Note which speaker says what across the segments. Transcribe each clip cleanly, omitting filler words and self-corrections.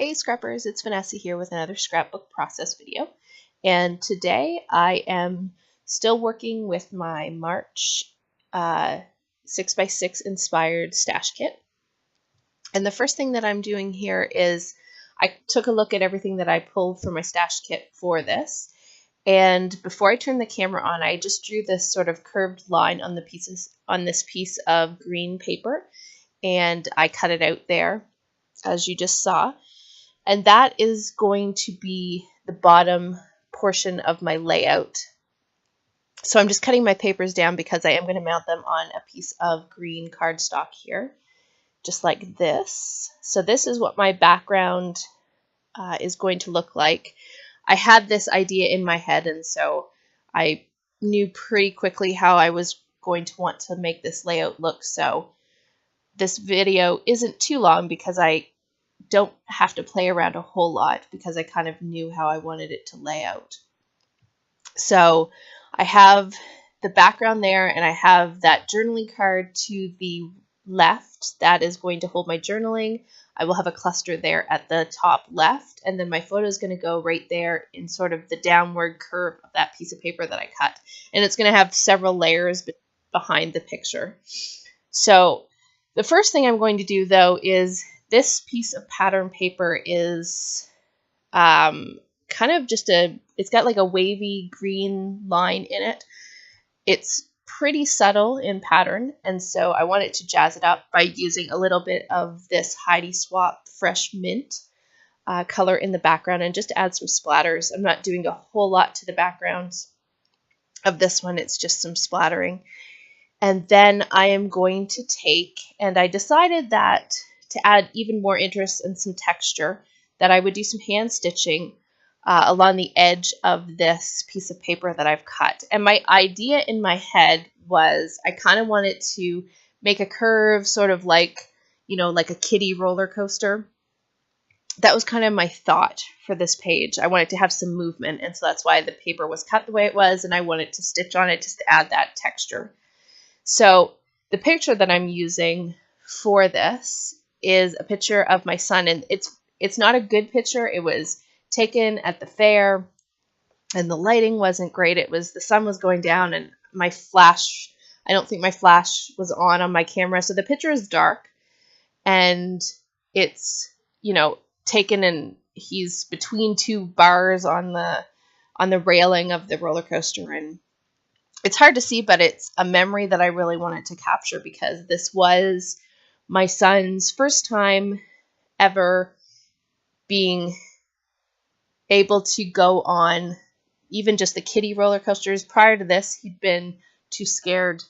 Speaker 1: Hey Scrappers, it's Vanessa here with another Scrapbook Process video. And today I am still working with my March 6x6 inspired stash kit. And the first thing that I'm doing here is I took a look at everything that I pulled from my stash kit for this. And before I turned the camera on, I just drew this sort of curved line on this piece of green paper, and I cut it out there, as you just saw. And that is going to be the bottom portion of my layout. So I'm just cutting my papers down because I am going to mount them on a piece of green cardstock here, just like this. So this is what my background is going to look like. I had this idea in my head, and so I knew pretty quickly how I was going to want to make this layout look. So this video isn't too long because I don't have to play around a whole lot because I kind of knew how I wanted it to lay out. So I have the background there, and I have that journaling card to the left that is going to hold my journaling. I will have a cluster there at the top left, and then my photo is going to go right there in sort of the downward curve of that piece of paper that I cut. And it's going to have several layers behind the picture. So the first thing I'm going to do, though, is this piece of pattern paper is kind of just it's got like a wavy green line in it. It's pretty subtle in pattern, and so I wanted to jazz it up by using a little bit of this Heidi Swapp Fresh Mint color in the background and just add some splatters. I'm not doing a whole lot to the background of this one. It's just some splattering. And then I am going to take, and I decided that to add even more interest and some texture, that I would do some hand stitching along the edge of this piece of paper that I've cut. And my idea in my head was I kind of wanted to make a curve sort of like, you know, like a kiddie roller coaster. That was kind of my thought for this page. I wanted to have some movement, and so that's why the paper was cut the way it was, and I wanted to stitch on it just to add that texture. So the picture that I'm using for this is a picture of my son, and it's not a good picture. It was taken at the fair, and the lighting wasn't great. The sun was going down, and my flash, I don't think my flash was on my camera, so the picture is dark, and it's, you know, taken, and he's between two bars on the railing of the roller coaster, and it's hard to see, but it's a memory that I really wanted to capture because this was my son's first time ever being able to go on even just the kiddie roller coasters. Prior to this, he'd been too scared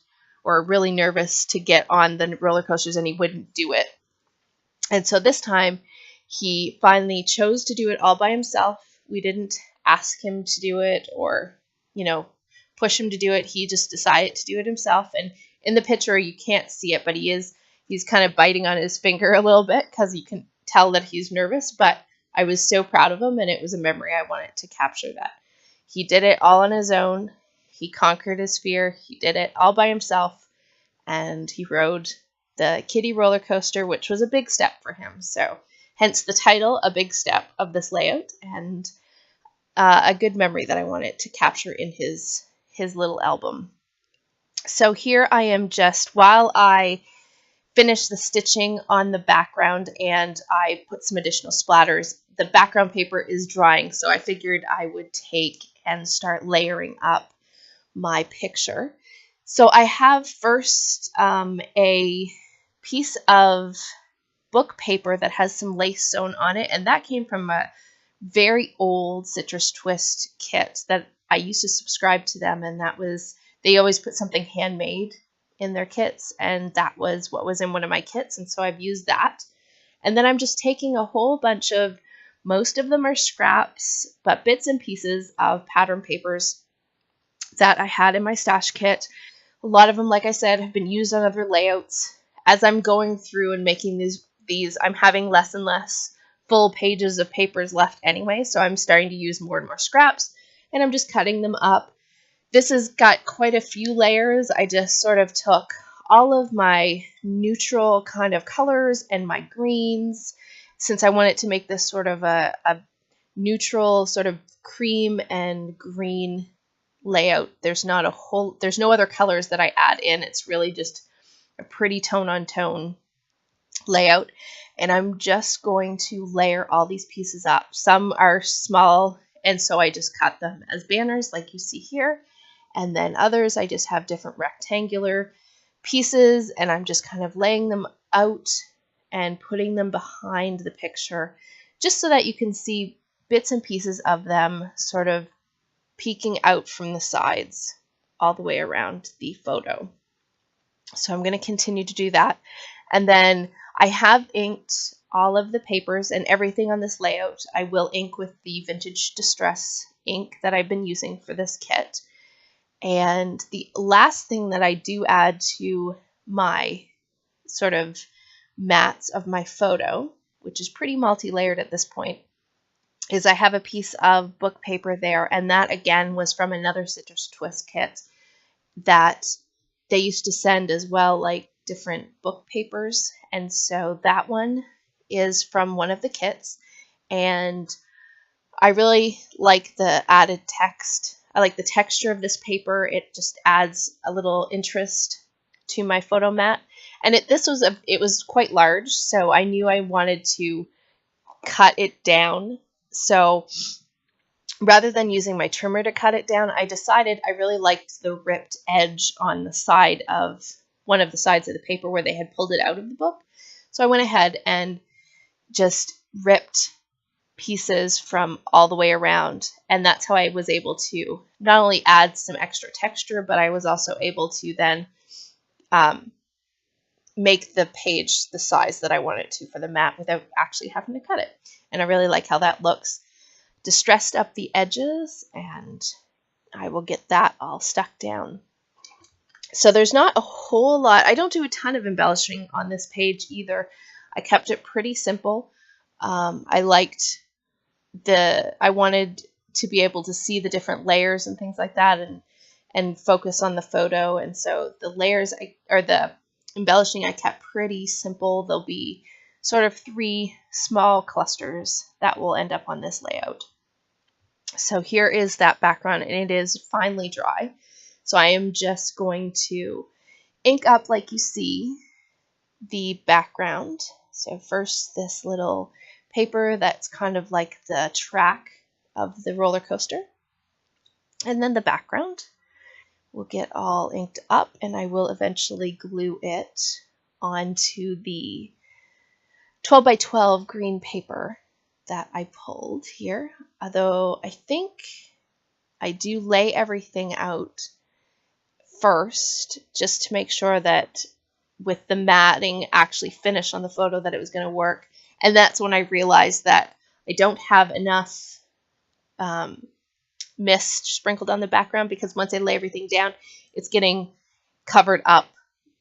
Speaker 1: or really nervous to get on the roller coasters, and he wouldn't do it. And so this time, he finally chose to do it all by himself. We didn't ask him to do it or, you know, push him to do it. He just decided to do it himself. And in the picture, you can't see it, but he's kind of biting on his finger a little bit because you can tell that he's nervous. But I was so proud of him, and it was a memory. I wanted to capture that. He did it all on his own. He conquered his fear. He did it all by himself, and he rode the kiddie roller coaster, which was a big step for him. So hence the title, A Big Step, of this layout, and a good memory that I wanted to capture in his little album. So here I am, just while I finish the stitching on the background and I put some additional splatters, the background paper is drying, so I figured I would take and start layering up my picture. So I have first a piece of book paper that has some lace sewn on it, and that came from a very old Citrus Twist kit that I used to subscribe to them, and that was, they always put something handmade in their kits, and that was what was in one of my kits, and so I've used that. And then I'm just taking a whole bunch of, most of them are scraps, but bits and pieces of pattern papers that I had in my stash kit. A lot of them, like I said, have been used on other layouts. As I'm going through and making these, I'm having less and less full pages of papers left anyway, so I'm starting to use more and more scraps, and I'm just cutting them up. This has got quite a few layers. I just sort of took all of my neutral kind of colors and my greens since I want it to make this sort of a neutral sort of cream and green layout, there's no other colors that I add in. It's really just a pretty tone on tone layout. And I'm just going to layer all these pieces up. Some are small, and so I just cut them as banners like you see here. And then others, I just have different rectangular pieces, and I'm just kind of laying them out and putting them behind the picture just so that you can see bits and pieces of them sort of peeking out from the sides all the way around the photo. So I'm going to continue to do that. And then I have inked all of the papers and everything on this layout. I will ink with the Vintage Distress ink that I've been using for this kit. And the last thing that I do add to my sort of mats of my photo, which is pretty multi-layered at this point, is I have a piece of book paper there, and that again was from another Citrus Twist kit that they used to send as well, like different book papers. And so that one is from one of the kits, and I really like the added text. I like the texture of this paper. It just adds a little interest to my photo mat. And it was quite large, so I knew I wanted to cut it down. So rather than using my trimmer to cut it down, I decided I really liked the ripped edge on the side of one of the sides of the paper where they had pulled it out of the book. So I went ahead and just ripped pieces from all the way around, and that's how I was able to not only add some extra texture, but I was also able to then make the page the size that I wanted to for the mat without actually having to cut it. And I really like how that looks. Distressed up the edges, and I will get that all stuck down. So there's not a whole lot. I don't do a ton of embellishing on this page either. I kept it pretty simple. I wanted to be able to see the different layers and things like that, and focus on the photo. And so the the embellishing I kept pretty simple. There'll be sort of 3 small clusters that will end up on this layout. So here is that background, and it is finely dry. So I am just going to ink up, like you see, the background. So first this little paper that's kind of like the track of the roller coaster. And then the background will get all inked up, and I will eventually glue it onto the 12 by 12 green paper that I pulled here. Although I think I do lay everything out first just to make sure that with the matting actually finished on the photo that it was going to work. And that's when I realized that I don't have enough mist sprinkled on the background, because once I lay everything down, it's getting covered up,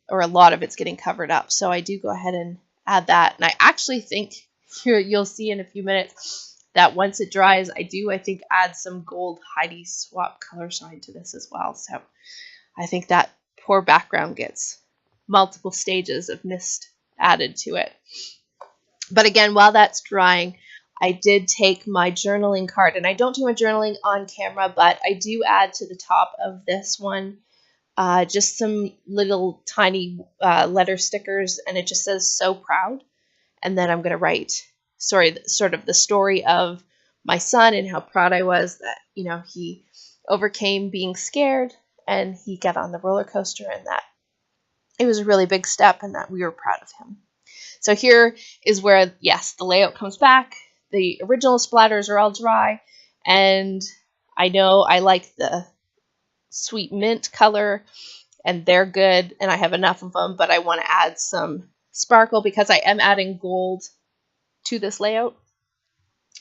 Speaker 1: or a lot of it's getting covered up. So I do go ahead and add that. And I actually think you'll see in a few minutes that once it dries, I think add some gold Heidi Swap color shine to this as well. So I think that poor background gets multiple stages of mist added to it. But again, while that's drying, I did take my journaling card, and I don't do my journaling on camera, but I do add to the top of this one just some little tiny letter stickers, and it just says "So proud." And then I'm going to write, sort of the story of my son and how proud I was that, he overcame being scared and he got on the roller coaster, and that it was a really big step and that we were proud of him. So here is where, yes, the layout comes back. The original splatters are all dry, and I know I like the sweet mint color, and they're good, and I have enough of them, but I want to add some sparkle because I am adding gold to this layout.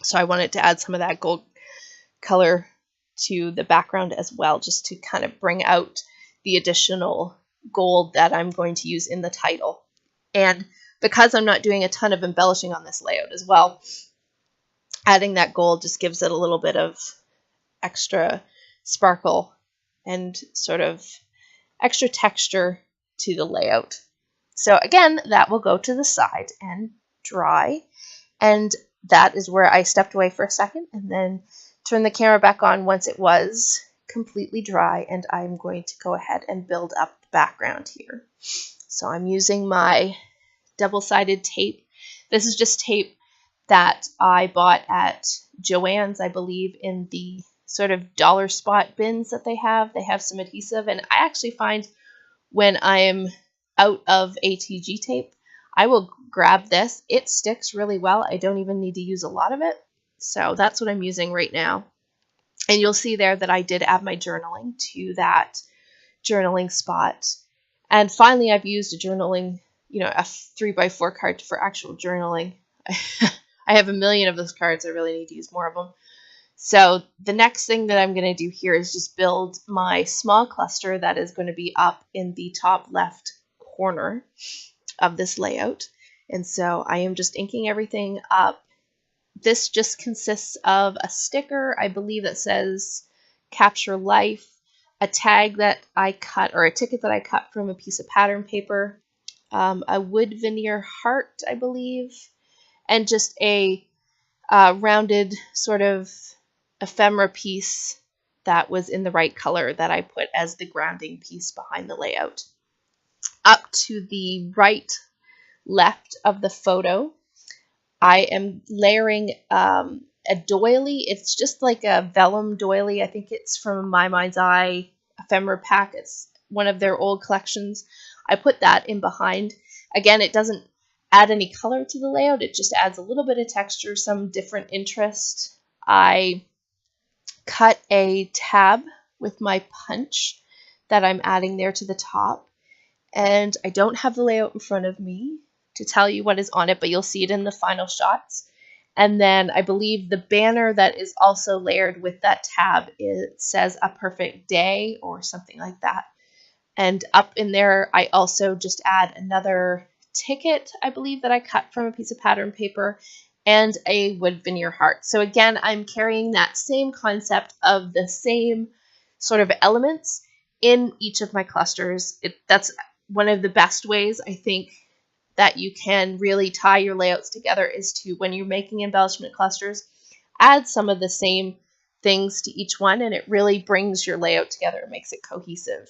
Speaker 1: So I wanted to add some of that gold color to the background as well, just to kind of bring out the additional gold that I'm going to use in the title. And because I'm not doing a ton of embellishing on this layout as well, adding that gold just gives it a little bit of extra sparkle and sort of extra texture to the layout. So again, that will go to the side and dry. And that is where I stepped away for a second and then turned the camera back on once it was completely dry, and I'm going to go ahead and build up the background here. So I'm using my double-sided tape. This is just tape that I bought at Joann's, I believe, in the sort of dollar spot bins that they have. They have some adhesive, and I actually find when I am out of ATG tape, I will grab this. It sticks really well. I don't even need to use a lot of it. So that's what I'm using right now. And you'll see there that I did add my journaling to that journaling spot. And finally, I've used a journaling, a 3x4 card for actual journaling. I have a million of those cards. I really need to use more of them. So the next thing that I'm going to do here is just build my small cluster that is going to be up in the top left corner of this layout. And so I am just inking everything up. This just consists of a sticker, I believe, that says Capture Life, a tag that I cut, or a ticket that I cut from a piece of pattern paper, a wood veneer heart, I believe, and just a rounded sort of ephemera piece that was in the right color that I put as the grounding piece behind the layout. Up to the right left of the photo, I am layering a doily. It's just like a vellum doily. I think it's from My Mind's Eye ephemera pack. It's one of their old collections. I put that in behind. Again, it doesn't add any color to the layout. It just adds a little bit of texture, some different interest. I cut a tab with my punch that I'm adding there to the top. And I don't have the layout in front of me to tell you what is on it, but you'll see it in the final shots. And then I believe the banner that is also layered with that tab, it says A Perfect Day or something like that. And up in there, I also just add another ticket, I believe, that I cut from a piece of pattern paper, and a wood veneer heart. So again, I'm carrying that same concept of the same sort of elements in each of my clusters. That's one of the best ways, I think, that you can really tie your layouts together, is to, when you're making embellishment clusters, add some of the same things to each one, and it really brings your layout together and makes it cohesive.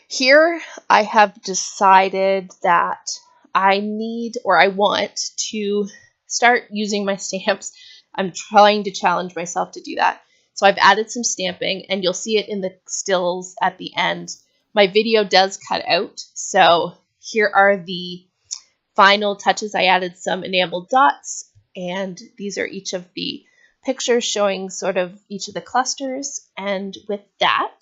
Speaker 1: Here, I have decided that I need, or I want to start using my stamps. I'm trying to challenge myself to do that. So I've added some stamping, and you'll see it in the stills at the end. My video does cut out, so here are the final touches. I added some enameled dots, and these are each of the pictures showing sort of each of the clusters. And with that,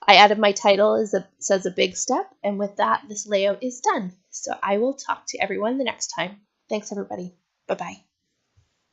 Speaker 1: I added my title, says A Big Step, and with that, this layout is done. So I will talk to everyone the next time. Thanks, everybody. Bye-bye.